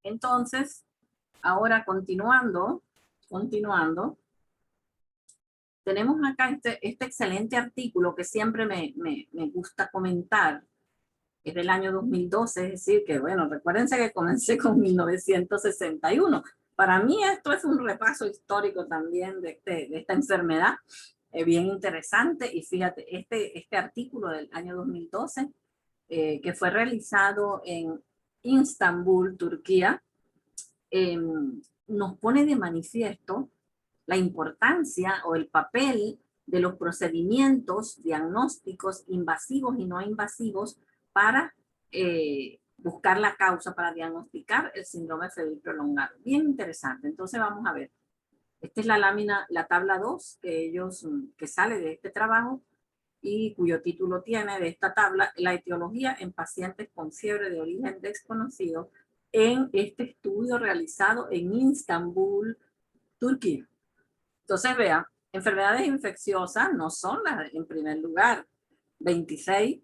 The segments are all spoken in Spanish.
Entonces, ahora continuando, tenemos acá este excelente artículo que siempre me gusta comentar. Es del año 2012, es decir, que bueno, recuérdense que comencé con 1961. Para mí esto es un repaso histórico también de esta enfermedad, bien interesante. Y fíjate, este artículo del año 2012, que fue realizado en Istambul, Turquía, nos pone de manifiesto la importancia o el papel de los procedimientos diagnósticos invasivos y no invasivos para buscar la causa, para diagnosticar el síndrome febril prolongado. Bien interesante. Entonces vamos a ver. Esta es la lámina, la tabla 2 que sale de este trabajo y cuyo título tiene de esta tabla: la etiología en pacientes con fiebre de origen desconocido en este estudio realizado en Istambul, Turquía. Entonces, vean, enfermedades infecciosas no son las en primer lugar. 26.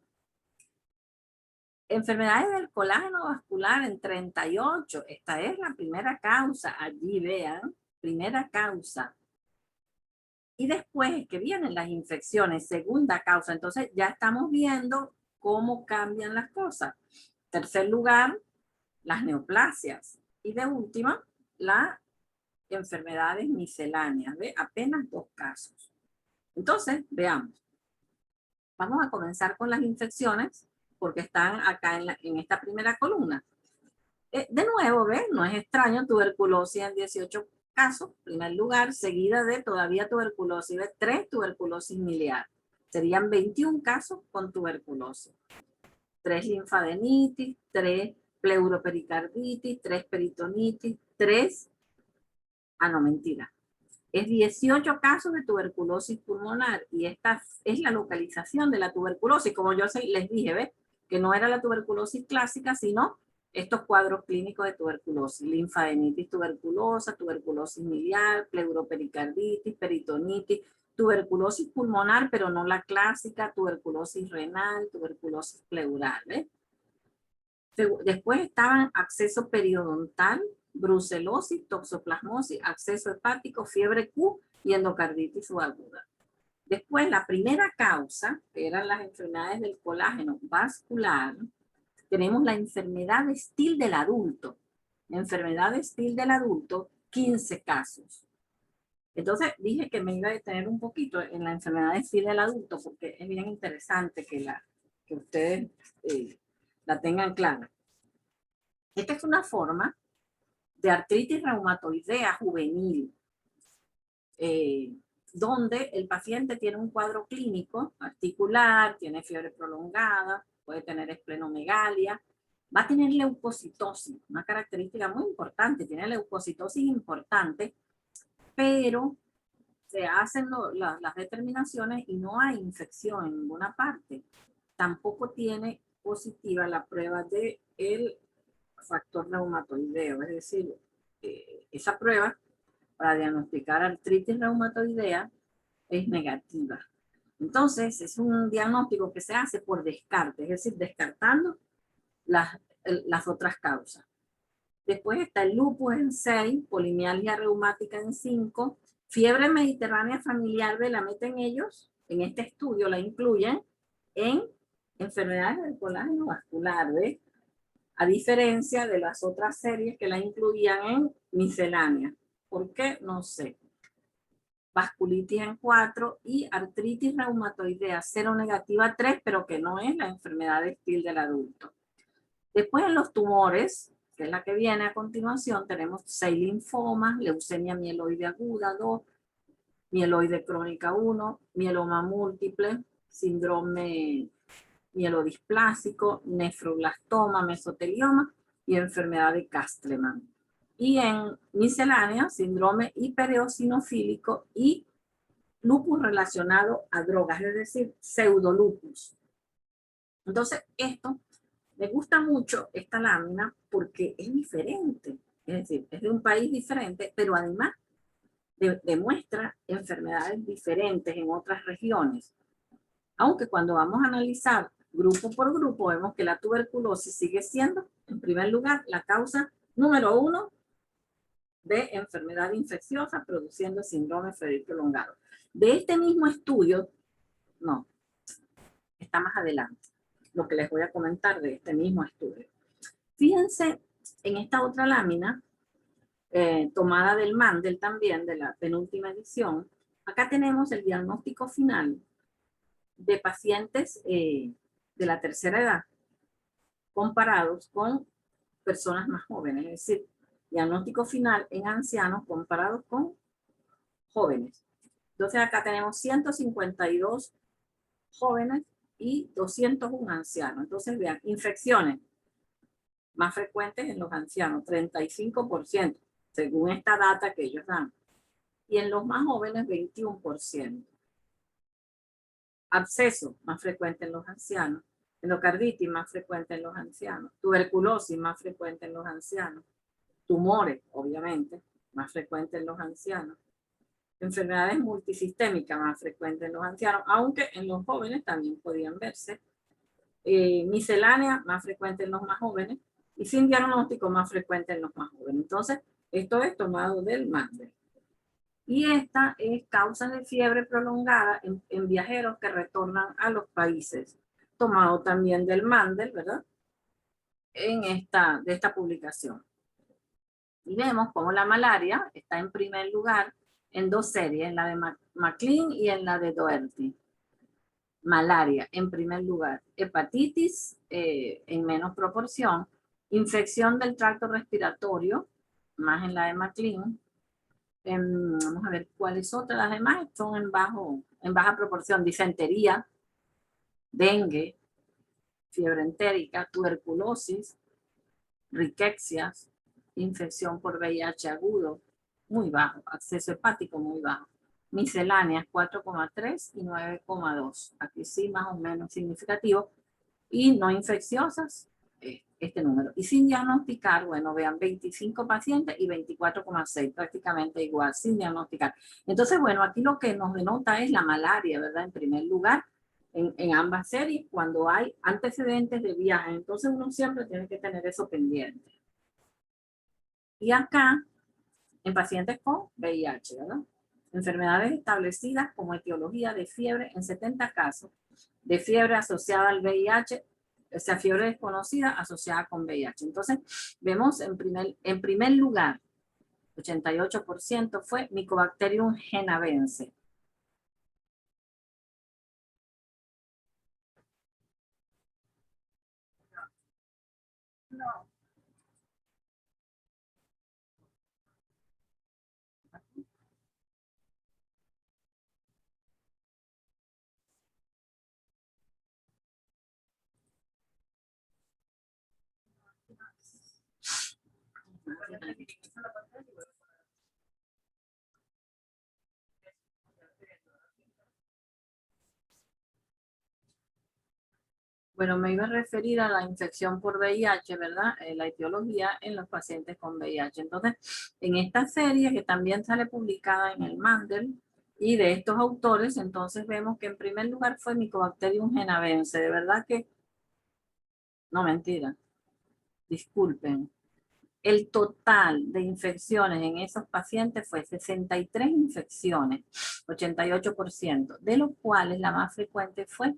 Enfermedades del colágeno vascular en 38. Esta es la primera causa. Allí vean, primera causa. Y después que vienen las infecciones, segunda causa. Entonces ya estamos viendo cómo cambian las cosas. Tercer lugar, las neoplasias. Y de última, las enfermedades misceláneas. ¿Ve? Apenas 2 casos. Entonces, veamos. Vamos a comenzar con las infecciones, porque están acá en esta primera columna. De nuevo, ¿ves? No es extraño, tuberculosis en 18 casos, primer lugar, seguida de todavía tuberculosis, de 3 tuberculosis miliar. Serían 21 casos con tuberculosis. 3 linfadenitis, 3 pleuropericarditis, 3 peritonitis, 3, no, mentira. Es 18 casos de tuberculosis pulmonar y esta es la localización de la tuberculosis. Como yo les dije, ¿ves? Que no era la tuberculosis clásica, sino estos cuadros clínicos de tuberculosis: linfadenitis tuberculosa, tuberculosis miliar, pleuropericarditis, peritonitis, tuberculosis pulmonar, pero no la clásica, tuberculosis renal, tuberculosis pleural. ¿Ves? Después estaban acceso periodontal, brucelosis, toxoplasmosis, acceso hepático, fiebre Q y endocarditis subaguda. Después, la primera causa, que eran las enfermedades del colágeno vascular, tenemos la enfermedad de Still del adulto. Enfermedad de Still del adulto, 15 casos. Entonces, dije que me iba a detener un poquito en la enfermedad de Still del adulto, porque es bien interesante que ustedes la tengan clara. Esta es una forma de artritis reumatoidea juvenil, donde el paciente tiene un cuadro clínico articular, tiene fiebre prolongada, puede tener esplenomegalia, va a tener leucocitosis, una característica muy importante, tiene leucocitosis importante, pero se hacen las determinaciones y no hay infección en ninguna parte. Tampoco tiene positiva la prueba del factor reumatoideo, es decir, esa prueba para diagnosticar artritis reumatoidea es negativa. Entonces, es un diagnóstico que se hace por descarte, es decir, descartando las otras causas. Después está el lupus en 6, polimialgia reumática en 5, fiebre mediterránea familiar, la meten ellos, en este estudio la incluyen en enfermedades del colágeno vascular, ¿ves? A diferencia de las otras series que la incluían en miscelánea. ¿Por qué? No sé. Vasculitis en 4 y artritis reumatoidea seronegativa 3, pero que no es la enfermedad de Still del adulto. Después en los tumores, que es la que viene a continuación, tenemos 6 linfomas, leucemia mieloide aguda 2, mieloide crónica 1, mieloma múltiple, síndrome mielodisplásico, nefroblastoma, mesotelioma y enfermedad de Castleman. Y en miscelánea, síndrome hipereosinofílico y lupus relacionado a drogas, es decir, pseudolupus. Entonces, esto me gusta mucho esta lámina porque es diferente, es decir, es de un país diferente, pero además demuestra enfermedades diferentes en otras regiones. Aunque cuando vamos a analizar grupo por grupo, vemos que la tuberculosis sigue siendo, en primer lugar, la causa número 1 de enfermedad infecciosa produciendo síndrome febril prolongado. De este mismo estudio, no, está más adelante, lo que les voy a comentar de este mismo estudio. Fíjense en esta otra lámina, tomada del Mandel también, de la penúltima edición. Acá tenemos el diagnóstico final de pacientes de la tercera edad comparados con personas más jóvenes, es decir, diagnóstico final en ancianos comparados con jóvenes. Entonces acá tenemos 152 jóvenes y 201 ancianos. Entonces vean, infecciones más frecuentes en los ancianos, 35%, según esta data que ellos dan. Y en los más jóvenes, 21%. Absceso, más frecuente en los ancianos. Endocarditis, más frecuente en los ancianos. Tuberculosis, más frecuente en los ancianos. Tumores, obviamente, más frecuente en los ancianos. Enfermedades multisistémicas, más frecuentes en los ancianos, aunque en los jóvenes también podían verse. Miscelánea, más frecuente en los más jóvenes. Y sin diagnóstico, más frecuente en los más jóvenes. Entonces, esto es tomado del Mandel. Y esta es causa de fiebre prolongada en viajeros que retornan a los países, tomado también del Mandel, ¿verdad? De esta publicación. Y vemos cómo la malaria está en primer lugar en dos series, en la de McLean y en la de Doherty. Malaria en primer lugar, hepatitis en menos proporción, infección del tracto respiratorio, más en la de McLean. Vamos a ver cuáles otras. Las demás son en baja proporción. Disentería, dengue, fiebre entérica, tuberculosis, riquecias, infección por VIH agudo, muy bajo. Acceso hepático, muy bajo. Misceláneas, 4,3 y 9,2. Aquí sí, más o menos significativo. Y no infecciosas, este número. Y sin diagnosticar, bueno, vean, 25 pacientes y 24,6, prácticamente igual, sin diagnosticar. Entonces, bueno, aquí lo que nos denota es la malaria, ¿verdad? En primer lugar, en ambas series, cuando hay antecedentes de viaje. Entonces, uno siempre tiene que tener eso pendiente. Y acá, en pacientes con VIH, ¿verdad? Enfermedades establecidas como etiología de fiebre en 70 casos, de fiebre asociada al VIH, o sea, fiebre desconocida asociada con VIH. Entonces, vemos en primer lugar, 88% fue Mycobacterium genavense. No. Bueno, me iba a referir a la infección por VIH, ¿verdad? La etiología en los pacientes con VIH. Entonces, en esta serie que también sale publicada en el Mandel y de estos autores, entonces vemos que en primer lugar fue Mycobacterium genavense. De verdad que, no, mentira, disculpen. El total de infecciones en esos pacientes fue 63 infecciones, 88%, de los cuales la más frecuente fue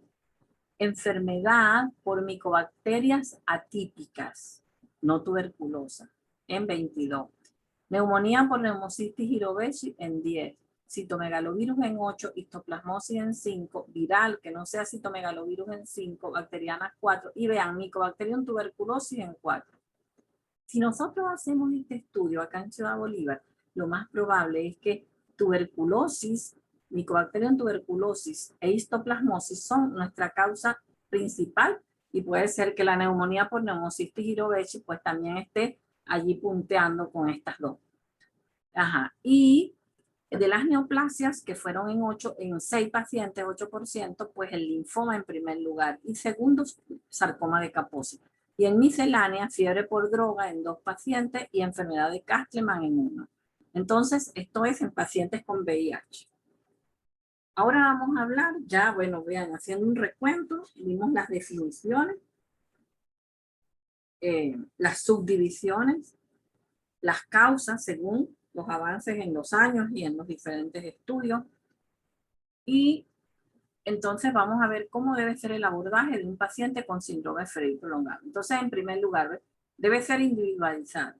enfermedad por micobacterias atípicas, no tuberculosa, en 22. Neumonía por Pneumocystis jirovecii en 10. Citomegalovirus en 8, histoplasmosis en 5, viral que no sea citomegalovirus en 5, bacterianas 4 y vean, Mycobacterium tuberculosis en 4. Si nosotros hacemos este estudio acá en Ciudad Bolívar, lo más probable es que tuberculosis, Mycobacterium tuberculosis e histoplasmosis son nuestra causa principal y puede ser que la neumonía por Pneumocystis jirovecii pues también esté allí punteando con estas dos. Ajá. Y De las neoplasias, que fueron en 6 pacientes, 8%, pues el linfoma en primer lugar. Y segundo, sarcoma de Kaposi. Y en miscelánea, fiebre por droga en 2 pacientes y enfermedad de Castleman en 1. Entonces, esto es en pacientes con VIH. Ahora vamos a hablar, ya, bueno, vean, haciendo un recuento, vimos las definiciones, las subdivisiones, las causas según los avances en los años y en los diferentes estudios. Y entonces vamos a ver cómo debe ser el abordaje de un paciente con síndrome febril prolongado. Entonces, en primer lugar, debe ser individualizado.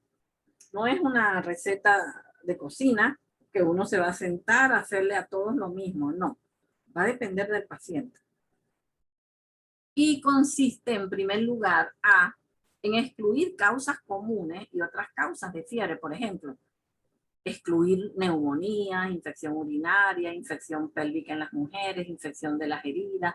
No es una receta de cocina que uno se va a sentar a hacerle a todos lo mismo, no. Va a depender del paciente. Y consiste, en primer lugar, en excluir causas comunes y otras causas de fiebre, por ejemplo, excluir neumonía, infección urinaria, infección pélvica en las mujeres, infección de las heridas,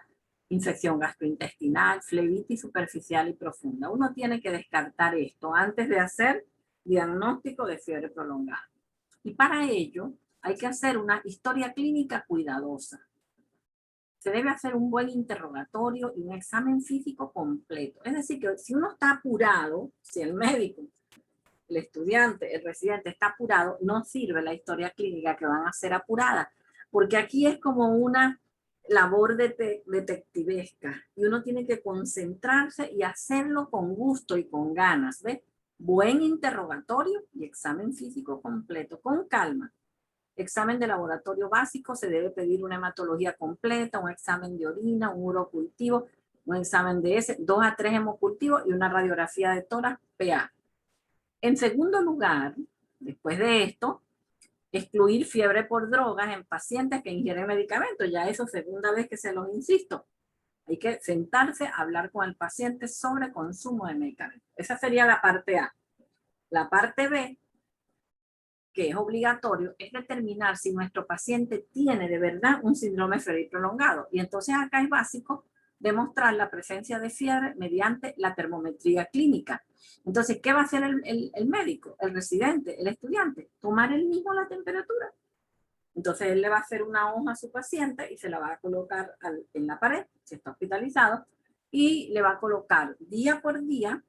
infección gastrointestinal, flebitis superficial y profunda. Uno tiene que descartar esto antes de hacer diagnóstico de fiebre prolongada. Y para ello hay que hacer una historia clínica cuidadosa. Se debe hacer un buen interrogatorio y un examen físico completo. Es decir, que si uno está apurado, si el médico, el estudiante, el residente está apurado, no sirve la historia clínica que van a ser apurada, porque aquí es como una labor detectivesca y uno tiene que concentrarse y hacerlo con gusto y con ganas, ¿ves? Buen interrogatorio y examen físico completo, con calma. Examen de laboratorio básico, se debe pedir una hematología completa, un examen de orina, un urocultivo, un examen de S, 2 a 3 hemocultivos y una radiografía de tórax PA. En segundo lugar, después de esto, excluir fiebre por drogas en pacientes que ingieren medicamentos. Ya eso segunda vez que se los insisto. Hay que sentarse a hablar con el paciente sobre consumo de medicamentos. Esa sería la parte A. La parte B, que es obligatorio, es determinar si nuestro paciente tiene de verdad un síndrome febril prolongado. Y entonces acá es básico demostrar la presencia de fiebre mediante la termometría clínica. Entonces, ¿qué va a hacer el médico, el residente, el estudiante? Tomar él mismo la temperatura. Entonces, él le va a hacer una hoja a su paciente y se la va a colocar en la pared, si está hospitalizado, y le va a colocar día por día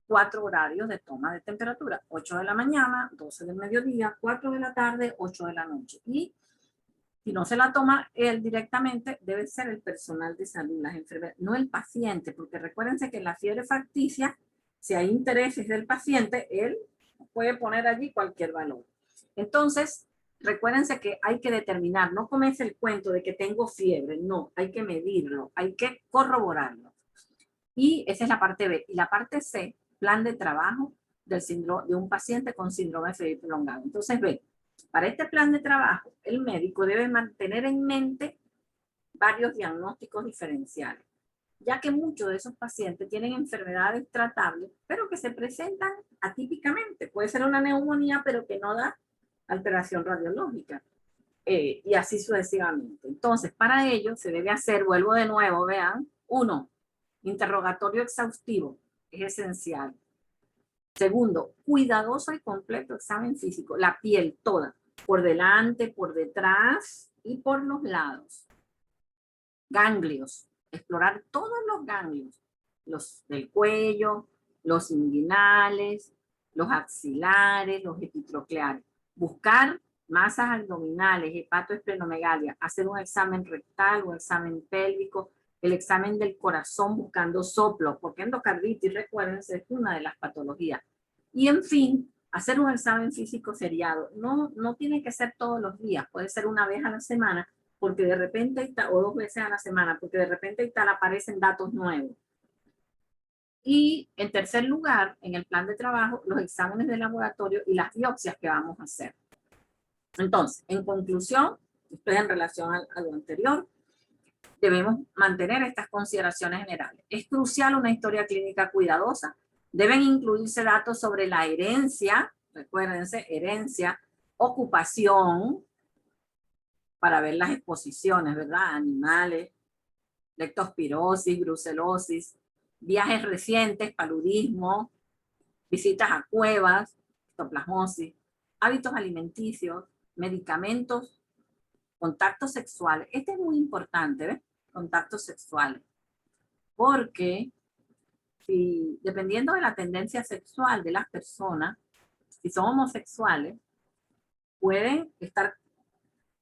4 horarios de toma de temperatura: 8 de la mañana, 12 del mediodía, 4 de la tarde, 8 de la noche. Y si no se la toma él directamente, debe ser el personal de salud, las enfermeras, no el paciente, porque recuérdense que en la fiebre facticia, si hay intereses del paciente, él puede poner allí cualquier valor. Entonces, recuérdense que hay que determinar, no comience el cuento de que tengo fiebre, no, hay que medirlo, hay que corroborarlo. Y esa es la parte B. Y la parte C, plan de trabajo de un paciente con síndrome febril prolongado. Entonces, ve, para este plan de trabajo, el médico debe mantener en mente varios diagnósticos diferenciales, ya que muchos de esos pacientes tienen enfermedades tratables, pero que se presentan atípicamente. Puede ser una neumonía, pero que no da alteración radiológica. Y así sucesivamente. Entonces, para ello se debe hacer, vuelvo de nuevo, vean, 1, interrogatorio exhaustivo, es esencial. Segundo, cuidadoso y completo examen físico, la piel toda, por delante, por detrás y por los lados. Ganglios, explorar todos los ganglios, los del cuello, los inguinales, los axilares, los epitrocleares. Buscar masas abdominales, hepatoesplenomegalia, hacer un examen rectal, un examen pélvico, el examen del corazón buscando soplo, porque endocarditis, recuerden, es una de las patologías. Y en fin, hacer un examen físico seriado. No tiene que ser todos los días, puede ser una vez a la semana, porque de repente, o 2 veces a la semana, porque de repente y tal aparecen datos nuevos. Y en tercer lugar, en el plan de trabajo, los exámenes de laboratorio y las biopsias que vamos a hacer. Entonces, en conclusión, esto es en relación a lo anterior, debemos mantener estas consideraciones generales. Es crucial una historia clínica cuidadosa. Deben incluirse datos sobre la herencia, recuérdense, herencia, ocupación, para ver las exposiciones, ¿verdad? Animales, leptospirosis, brucelosis, viajes recientes, paludismo, visitas a cuevas, histoplasmosis, hábitos alimenticios, medicamentos, contactos sexuales. Este es muy importante, ¿ves? Contactos sexuales. Porque dependiendo de la tendencia sexual de las personas, si son homosexuales, pueden estar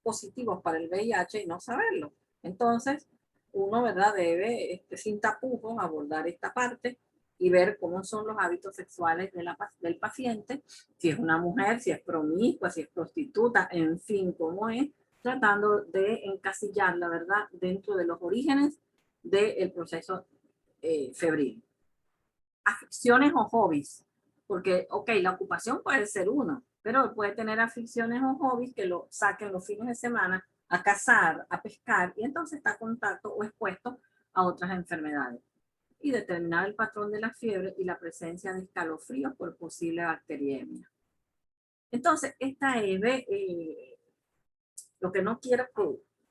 positivos para el VIH y no saberlo. Entonces, uno, ¿verdad?, debe, sin tapujos, abordar esta parte y ver cómo son los hábitos sexuales del paciente, si es una mujer, si es promiscua, si es prostituta, en fin, cómo es, tratando de encasillar la verdad dentro de los orígenes del proceso febril. Aficiones o hobbies, porque, ok, la ocupación puede ser uno, pero puede tener aficiones o hobbies que lo saquen los fines de semana a cazar, a pescar, y entonces está en contacto o expuesto a otras enfermedades. Y determinar el patrón de la fiebre y la presencia de escalofríos por posible bacteriemia. Entonces, esta es lo que no quiero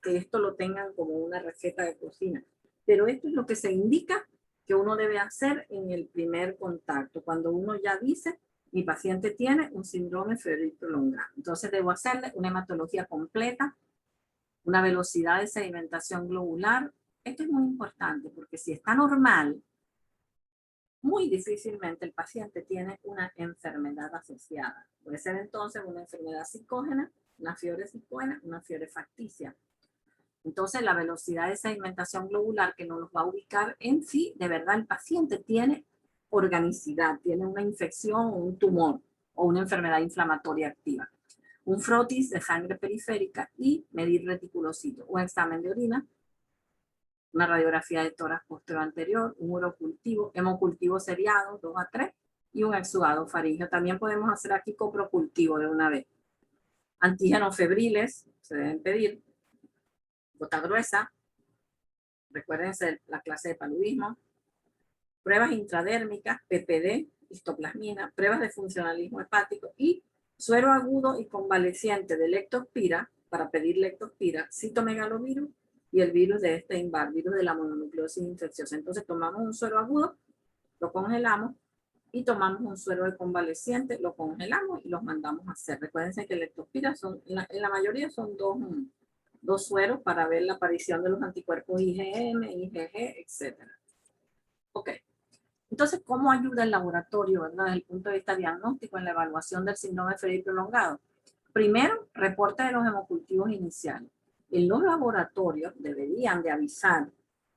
que esto lo tengan como una receta de cocina, pero esto es lo que se indica que uno debe hacer en el primer contacto, cuando uno ya dice, mi paciente tiene un síndrome febril prolongado. Entonces debo hacerle una hematología completa, una velocidad de sedimentación globular. Esto es muy importante porque si está normal, muy difícilmente el paciente tiene una enfermedad asociada. Puede ser entonces una enfermedad psicógena, una fiebre psicógena, una fiebre facticia. Entonces, la velocidad de sedimentación globular que nos los va a ubicar en sí, de verdad el paciente tiene organicidad, tiene una infección o un tumor o una enfermedad inflamatoria activa. Un frotis de sangre periférica y medir reticulocitos, un examen de orina, una radiografía de tórax posterior anterior, un urocultivo, hemocultivo seriado 2 a 3 y un exudado faríngeo. También podemos hacer aquí coprocultivo de una vez. Antígenos febriles se deben pedir, gota gruesa, recuérdense la clase de paludismo, pruebas intradérmicas, PPD, histoplasmina, pruebas de funcionalismo hepático y suero agudo y convaleciente de leptospira, para pedir leptospira, citomegalovirus y el virus de Epstein-Barr, virus de la mononucleosis infecciosa. Entonces tomamos un suero agudo, lo congelamos y tomamos un suero de convaleciente, lo congelamos y los mandamos a hacer. Recuérdense que leptospira son, en la mayoría son dos sueros para ver la aparición de los anticuerpos IgM, IgG, etc. Ok. Entonces, ¿cómo ayuda el laboratorio, verdad, desde el punto de vista diagnóstico en la evaluación del síndrome febril prolongado? Primero, reporte de los hemocultivos iniciales. En los laboratorios deberían de avisar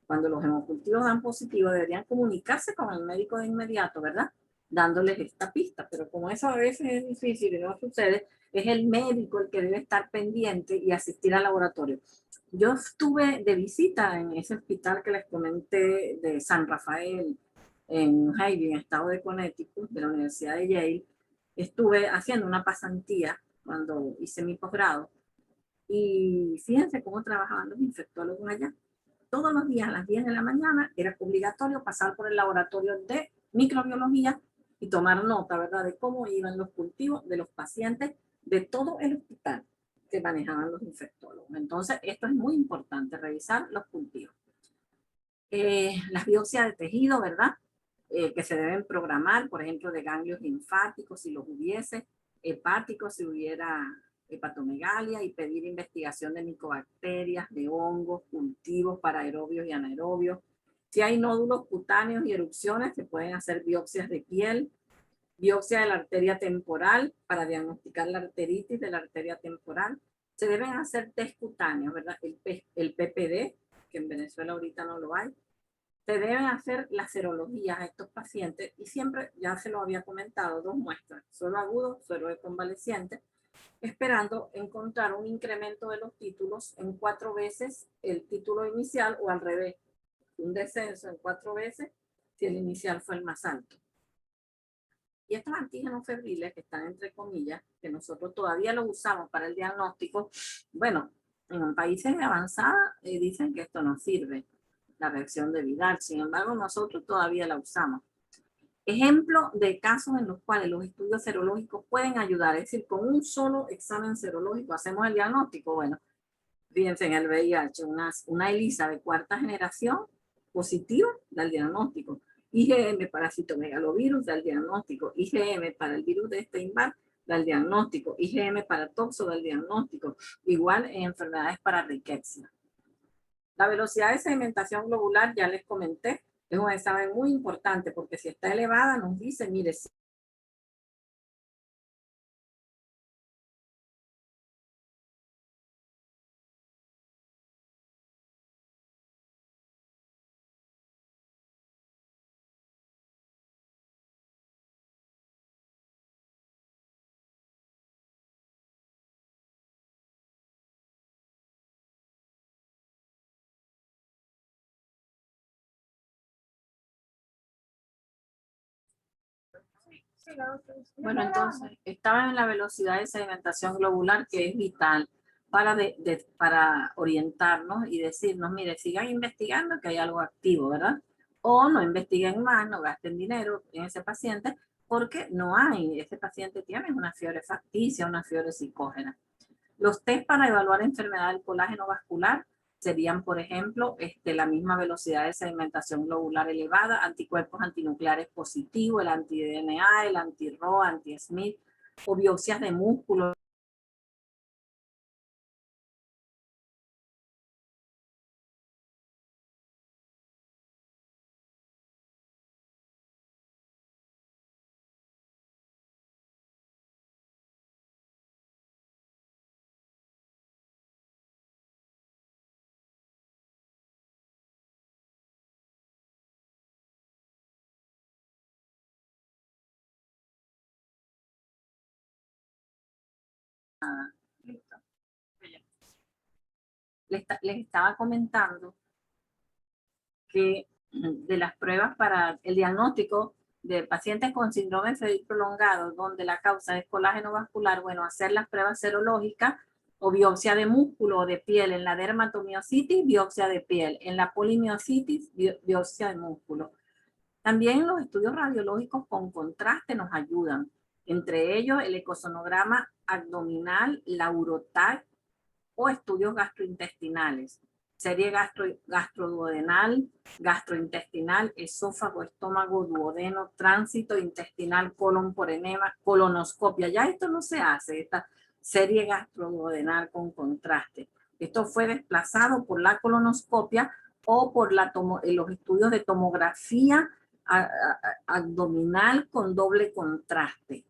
cuando los hemocultivos dan positivo, deberían comunicarse con el médico de inmediato, ¿verdad? Dándoles esta pista, pero como eso a veces es difícil y no sucede, es el médico el que debe estar pendiente y asistir al laboratorio. Yo estuve de visita en ese hospital que les comenté de San Rafael, en Highview, en el estado de Connecticut, de la Universidad de Yale. Estuve haciendo una pasantía cuando hice mi posgrado y fíjense cómo trabajaban los infectólogos allá. Todos los días a las 10 de la mañana era obligatorio pasar por el laboratorio de microbiología y tomar nota, ¿verdad?, de cómo iban los cultivos de los pacientes de todo el hospital que manejaban los infectólogos. Entonces, esto es muy importante, revisar los cultivos. Las biopsias de tejido, ¿verdad?, que se deben programar, por ejemplo, de ganglios linfáticos, si los hubiese, hepáticos, si hubiera hepatomegalia, y pedir investigación de micobacterias, de hongos, cultivos para aerobios y anaerobios. Si hay nódulos cutáneos y erupciones, se pueden hacer biopsias de piel, biopsia de la arteria temporal para diagnosticar la arteritis de la arteria temporal. Se deben hacer test cutáneos, ¿verdad? El PPD, que en Venezuela ahorita no lo hay. Se deben hacer las serologías a estos pacientes y siempre, ya se lo había comentado, 2 muestras, suero agudo, suero de convaleciente, esperando encontrar un incremento de los títulos en 4 veces el título inicial o al revés, un descenso en 4 veces si el inicial fue el más alto. Y estos antígenos febriles, que están entre comillas, que nosotros todavía los usamos para el diagnóstico, bueno, en países de avanzada dicen que esto no sirve, la reacción de Vidal. Sin embargo, nosotros todavía la usamos. Ejemplo de casos en los cuales los estudios serológicos pueden ayudar, es decir, con un solo examen serológico hacemos el diagnóstico. Bueno, fíjense en el VIH, una ELISA de 4ª generación positiva da el diagnóstico. IgM para citomegalovirus da el diagnóstico. IgM para el virus de Epstein-Barr del diagnóstico, IgM para toxo del diagnóstico, igual en enfermedades para riqueza. La velocidad de sedimentación globular, ya les comenté, es un examen muy importante porque si está elevada nos dice, mire, bueno, entonces, estaba en la velocidad de sedimentación globular, que es vital para orientarnos y decirnos, mire, sigan investigando que hay algo activo, ¿verdad? O no investiguen más, no gasten dinero en ese paciente, porque no hay, ese paciente tiene una fiebre facticia, una fiebre psicógena. Los test para evaluar enfermedad del colágeno vascular serían, por ejemplo, la misma velocidad de sedimentación globular elevada, anticuerpos antinucleares positivos, el anti-DNA, el anti-RO, anti-SMIT, o biopsias de músculo. Listo. Les estaba comentando que de las pruebas para el diagnóstico de pacientes con síndrome febril prolongado, donde la causa es colágeno vascular, bueno, hacer las pruebas serológicas o biopsia de músculo o de piel en la dermatomiositis, biopsia de piel, en la polimiositis, biopsia de músculo. También los estudios radiológicos con contraste nos ayudan, entre ellos el ecosonograma abdominal, la uroTAC o estudios gastrointestinales, serie gastroduodenal, gastrointestinal, esófago, estómago, duodeno, tránsito intestinal, colon por enema, colonoscopia. Ya esto no se hace, esta serie gastroduodenal con contraste. Esto fue desplazado por la colonoscopia o por los estudios de tomografía abdominal con doble contraste.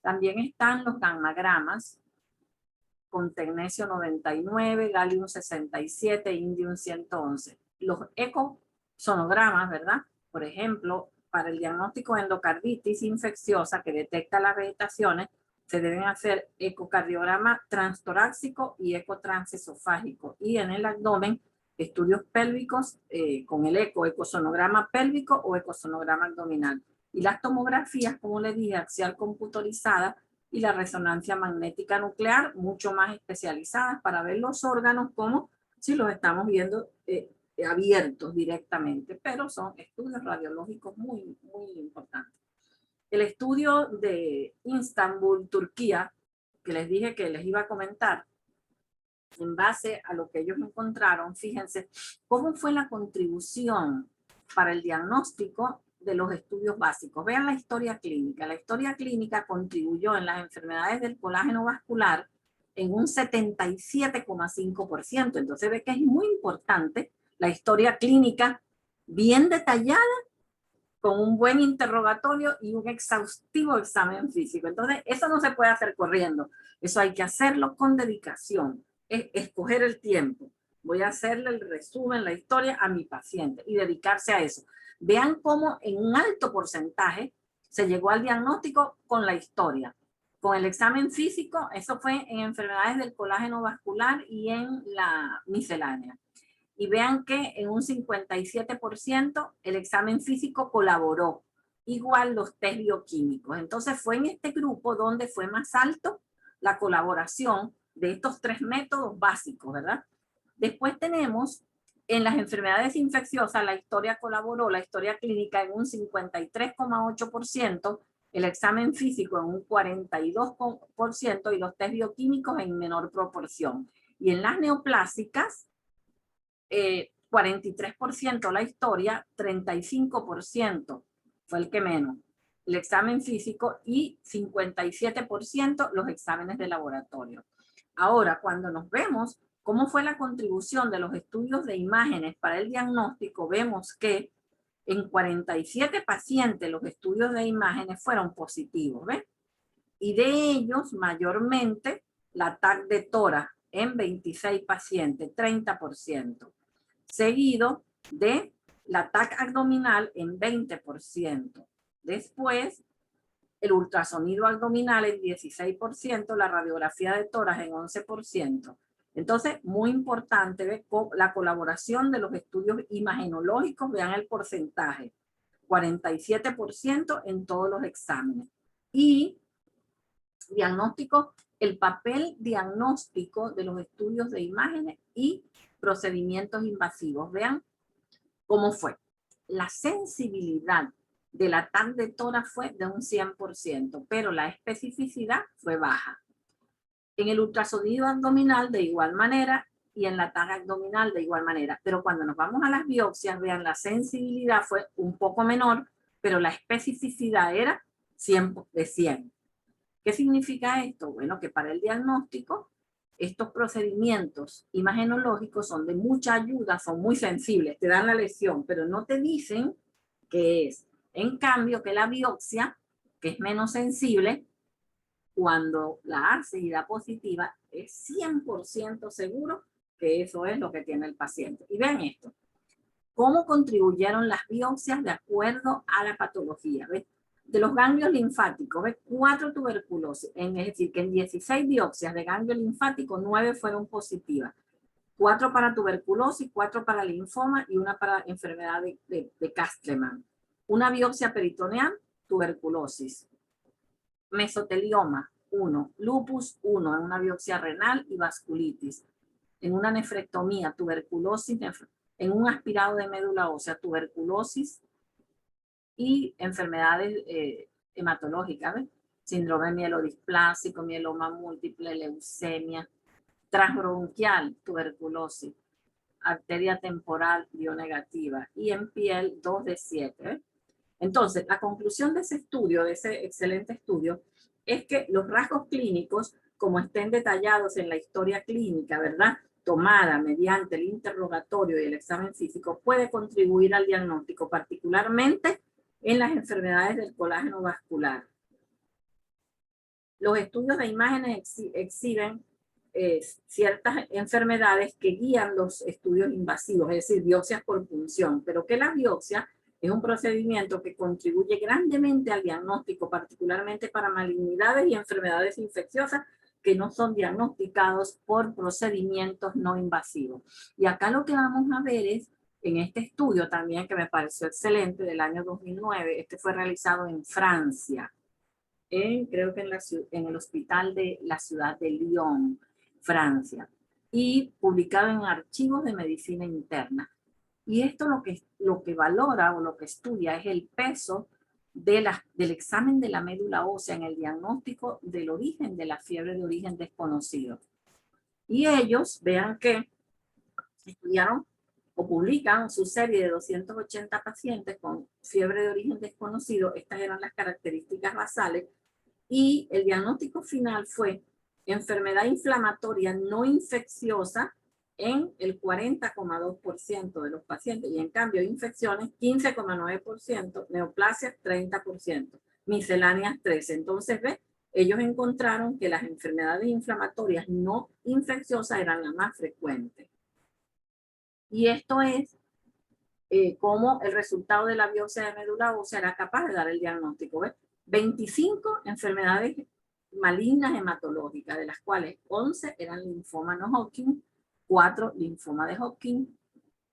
También están los gammagramas, con tecnesio 99, gallium 67, indium 111. Los ecosonogramas, ¿verdad? Por ejemplo, para el diagnóstico de endocarditis infecciosa que detecta las vegetaciones, se deben hacer ecocardiograma transtorácico y ecotransesofágico. Y en el abdomen, estudios pélvicos con el ecosonograma pélvico o ecosonograma abdominal. Y las tomografías, como les dije, axial computorizada, y la resonancia magnética nuclear, mucho más especializadas para ver los órganos como si los estamos viendo abiertos directamente, pero son estudios radiológicos muy, muy importantes. El estudio de Istambul, Turquía, que les dije que les iba a comentar, en base a lo que ellos encontraron, fíjense cómo fue la contribución para el diagnóstico de los estudios básicos. Vean la historia clínica. La historia clínica contribuyó en las enfermedades del colágeno vascular en un 77,5%. Entonces ve que es muy importante la historia clínica bien detallada, con un buen interrogatorio y un exhaustivo examen físico. Entonces eso no se puede hacer corriendo. Eso hay que hacerlo con dedicación. Es escoger el tiempo. Voy a hacerle el resumen, la historia a mi paciente y dedicarse a eso. Vean cómo en un alto porcentaje se llegó al diagnóstico con la historia. Con el examen físico, eso fue en enfermedades del colágeno vascular y en la miscelánea. Y vean que en un 57% el examen físico colaboró. Igual los test bioquímicos. Entonces fue en este grupo donde fue más alto la colaboración de estos tres métodos básicos, ¿verdad? Después tenemos en las enfermedades infecciosas, la historia colaboró, la historia clínica en un 53,8%, el examen físico en un 42% y los test bioquímicos en menor proporción. Y en las neoplásicas, 43% la historia, 35% fue el que menos. el examen físico y 57% los exámenes de laboratorio. Ahora, cuando nos vemos cómo fue la contribución de los estudios de imágenes para el diagnóstico, vemos que en 47 pacientes los estudios de imágenes fueron positivos, ¿ves? Y de ellos, mayormente, la TAC de tórax en 26 pacientes, 30%. Seguido de la TAC abdominal en 20%. Después, el ultrasonido abdominal en 16%, la radiografía de tórax en 11%. Entonces, muy importante ver la colaboración de los estudios imagenológicos, vean el porcentaje, 47% en todos los exámenes. Y diagnóstico, el papel diagnóstico de los estudios de imágenes y procedimientos invasivos. Vean cómo fue. La sensibilidad de la TAC de tórax fue de un 100%, pero la especificidad fue baja. En el ultrasonido abdominal de igual manera y en la TAC abdominal de igual manera. Pero cuando nos vamos a las biopsias, vean, la sensibilidad fue un poco menor, pero la especificidad era 100 de 100. ¿Qué significa esto? Bueno, que para el diagnóstico, estos procedimientos imagenológicos son de mucha ayuda, son muy sensibles, te dan la lesión, pero no te dicen qué es. En cambio, que la biopsia, que es menos sensible, cuando la hace y da positiva, es 100% seguro que eso es lo que tiene el paciente. Y vean esto, cómo contribuyeron las biopsias de acuerdo a la patología. ¿Ves? De los ganglios linfáticos, ¿ves? 4 tuberculosis, es decir, que en 16 biopsias de ganglio linfático, 9 fueron positivas. 4 para tuberculosis, 4 para linfoma y 1 para enfermedad de Castleman. Una biopsia peritoneal, tuberculosis. Mesotelioma, 1. Lupus, 1, en una biopsia renal y vasculitis. En una nefrectomía, tuberculosis, en un aspirado de médula ósea, tuberculosis y enfermedades hematológicas, ¿ves? Síndrome mielodisplásico, mieloma múltiple, leucemia, transbronquial, tuberculosis, arteria temporal bionegativa y en piel 2 de 7. ¿Ves? Entonces, la conclusión de ese estudio, de ese excelente estudio, es que los rasgos clínicos, como estén detallados en la historia clínica, ¿verdad?, tomada mediante el interrogatorio y el examen físico, puede contribuir al diagnóstico, particularmente en las enfermedades del colágeno vascular. Los estudios de imágenes exhiben ciertas enfermedades que guían los estudios invasivos, es decir, biopsias por punción, pero que la biopsia es un procedimiento que contribuye grandemente al diagnóstico, particularmente para malignidades y enfermedades infecciosas que no son diagnosticados por procedimientos no invasivos. Y acá lo que vamos a ver es, en este estudio también, que me pareció excelente, del año 2009, este fue realizado en Francia, creo que en el hospital de la ciudad de Lyon, Francia, y publicado en Archivos de Medicina Interna. Y esto lo que valora o lo que estudia es el peso del examen de la médula ósea en el diagnóstico del origen de la fiebre de origen desconocido. Y ellos, vean que estudiaron o publican su serie de 280 pacientes con fiebre de origen desconocido. Estas eran las características basales. Y el diagnóstico final fue enfermedad inflamatoria no infecciosa en el 40,2% de los pacientes, y en cambio infecciones 15,9%, neoplasias 30%, misceláneas 13%. Entonces, ¿ves? Ellos encontraron que las enfermedades inflamatorias no infecciosas eran las más frecuentes. Y esto es cómo el resultado de la biopsia de médula ósea era capaz de dar el diagnóstico. ¿Ves? 25 enfermedades malignas hematológicas, de las cuales 11 eran linfoma no Hodgkin, 4 linfoma de Hodgkin,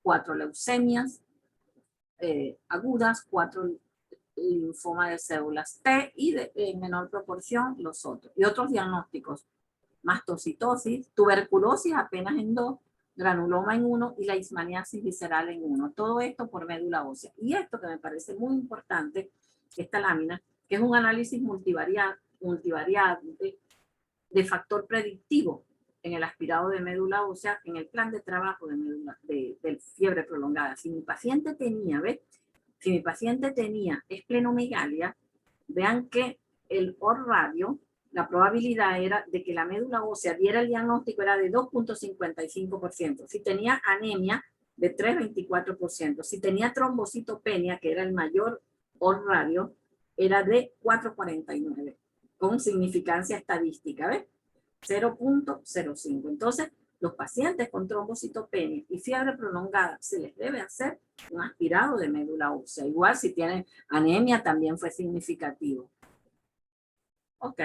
4 leucemias agudas, 4 linfoma de células T y en menor proporción los otros. Y otros diagnósticos, mastocitosis, tuberculosis apenas en 2, granuloma en 1 y la leishmaniasis visceral en 1. Todo esto por médula ósea. Y esto que me parece muy importante, esta lámina, que es un análisis multivariable de factor predictivo en el aspirado de médula ósea, en el plan de trabajo de fiebre prolongada. Si mi paciente tenía, ¿ves? Si mi paciente tenía esplenomegalia, vean que el odds ratio, la probabilidad era de que la médula ósea diera el diagnóstico era de 2.55%. Si tenía anemia, de 3.24%. Si tenía trombocitopenia, que era el mayor odds ratio, era de 4.49, con significancia estadística, ¿ves? 0.05. Entonces, los pacientes con trombocitopenia y fiebre prolongada se les debe hacer un aspirado de médula ósea. Igual si tienen anemia también fue significativo. Ok.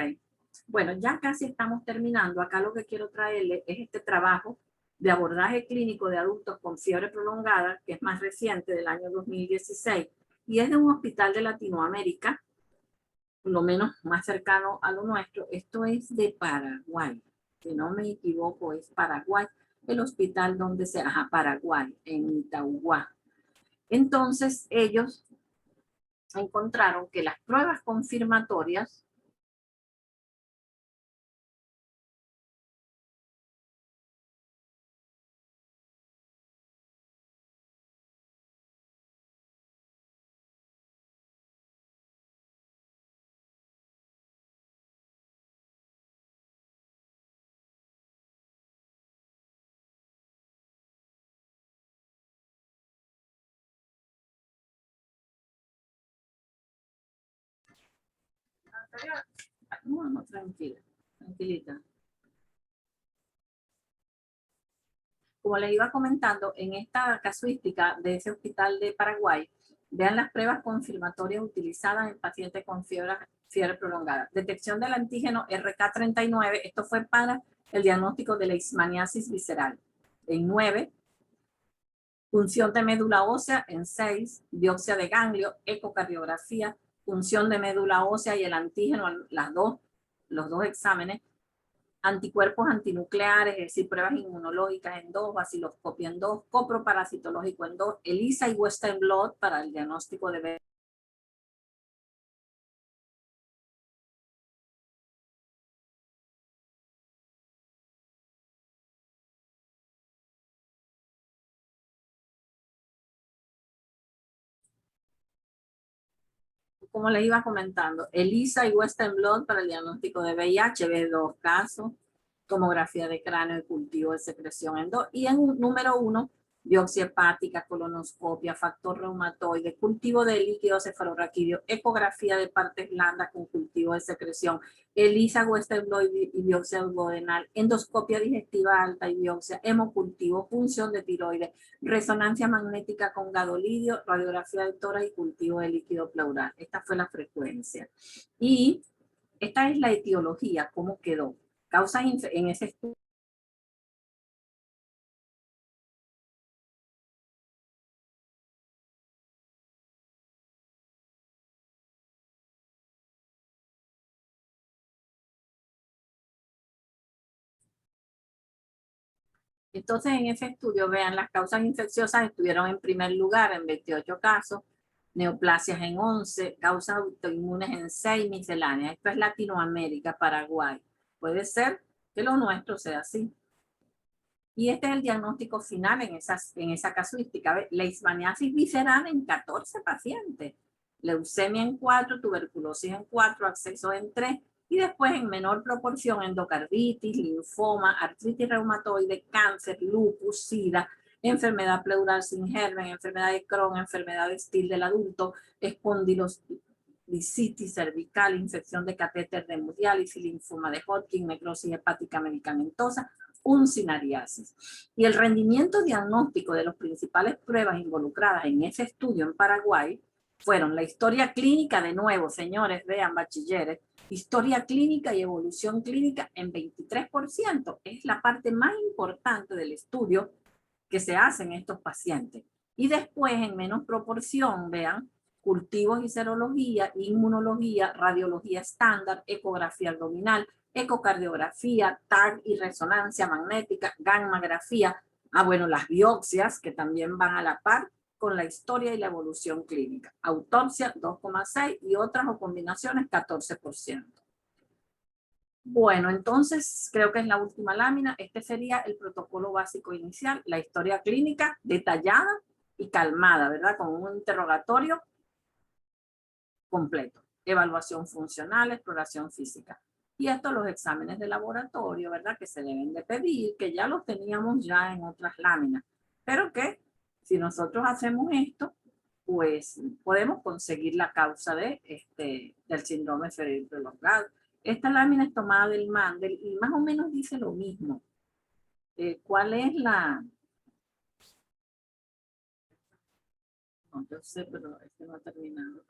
Bueno, ya casi estamos terminando. Acá lo que quiero traerle es este trabajo de abordaje clínico de adultos con fiebre prolongada, que es más reciente, del año 2016, y es de un hospital de Latinoamérica, lo menos más cercano a lo nuestro. Esto es de Paraguay, si no me equivoco es Paraguay, el hospital donde se, Paraguay, en Itauguá. Entonces ellos encontraron que las pruebas confirmatorias no, tranquila, tranquilita. Como les iba comentando, en esta casuística de ese hospital de Paraguay, vean las pruebas confirmatorias utilizadas en pacientes con fiebre prolongada. Detección del antígeno RK39, esto fue para el diagnóstico de leishmaniasis visceral. En 9, función de médula ósea en 6, biopsia de ganglio, ecocardiografía, función de médula ósea y el antígeno, los dos exámenes, anticuerpos antinucleares, es decir, pruebas inmunológicas en 2, vaciloscopia en 2, coproparasitológico en 2, ELISA y Western blot para el diagnóstico de como les iba comentando, ELISA y Western blot para el diagnóstico de VIH, ve 2 casos, tomografía de cráneo y cultivo de secreción en 2, y en número 1, biopsia hepática, colonoscopia, factor reumatoide, cultivo de líquido cefalorraquídeo, ecografía de partes blandas con cultivo de secreción, ELISA, Western blot y biopsia duodenal, endoscopia digestiva alta y biopsia, hemocultivo, punción de tiroides, resonancia magnética con gadolidio, radiografía de tórax y cultivo de líquido pleural. Esta fue la frecuencia. Y esta es la etiología, cómo quedó. Causas en ese estudio. Entonces, en ese estudio, vean, las causas infecciosas estuvieron en primer lugar en 28 casos, neoplasias en 11, causas autoinmunes en 6, misceláneas. Esto es Latinoamérica, Paraguay. Puede ser que lo nuestro sea así. Y este es el diagnóstico final en esa casuística. Leishmaniasis visceral en 14 pacientes, leucemia en 4, tuberculosis en 4, acceso en 3, y después en menor proporción endocarditis, linfoma, artritis reumatoide, cáncer, lupus, sida, enfermedad pleural sin germen, enfermedad de Crohn, enfermedad de Still del adulto, espondilolisitis cervical, infección de catéter de hemodiálisis, linfoma de Hodgkin, necrosis hepática medicamentosa, uncinariasis. Y el rendimiento diagnóstico de las principales pruebas involucradas en ese estudio en Paraguay fueron la historia clínica, de nuevo, señores, vean, bachilleres, historia clínica y evolución clínica en 23%. Es la parte más importante del estudio que se hace en estos pacientes. Y después, en menos proporción, vean, cultivos y serología, inmunología, radiología estándar, ecografía abdominal, ecocardiografía, TAG y resonancia magnética, gammagrafía, bueno, las biopsias que también van a la par con la historia y la evolución clínica. Autopsia 2,6 y otras o combinaciones 14%. Bueno, entonces creo que es la última lámina. Este sería el protocolo básico inicial, la historia clínica detallada y calmada, ¿verdad? Con un interrogatorio completo. evaluación funcional, exploración física. Y estos los exámenes de laboratorio, ¿verdad? Que se deben de pedir, que ya los teníamos ya en otras láminas. Pero que si nosotros hacemos esto, pues podemos conseguir la causa de del síndrome febril prolongado. Esta lámina es tomada del Mandel y más o menos dice lo mismo. ¿Cuál es la...? No, yo sé, pero este no ha terminado.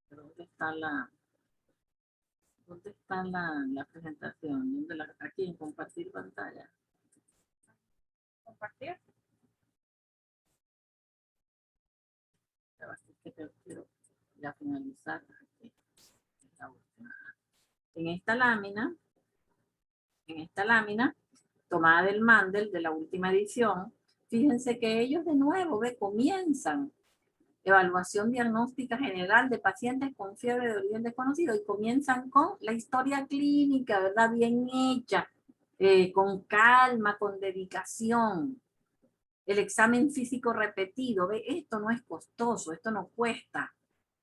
Pero ¿dónde está la...? ¿Dónde está la presentación? ¿Dónde aquí en compartir pantalla. ¿Compartir? Que quiero ya finalizar. En esta lámina, tomada del Mandel de la última edición, fíjense que ellos de nuevo comienzan evaluación diagnóstica general de pacientes con fiebre de origen desconocido y comienzan con la historia clínica, ¿verdad? Bien hecha, con calma, con dedicación. El examen físico repetido, ¿ve? Esto no es costoso, esto no cuesta.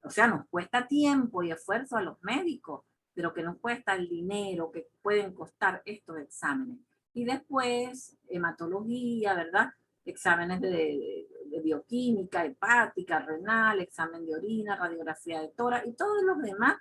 O sea, nos cuesta tiempo y esfuerzo a los médicos, pero que nos cuesta el dinero que pueden costar estos exámenes. Y después, hematología, ¿verdad? Exámenes de bioquímica, hepática, renal, examen de orina, radiografía de tórax y todos los demás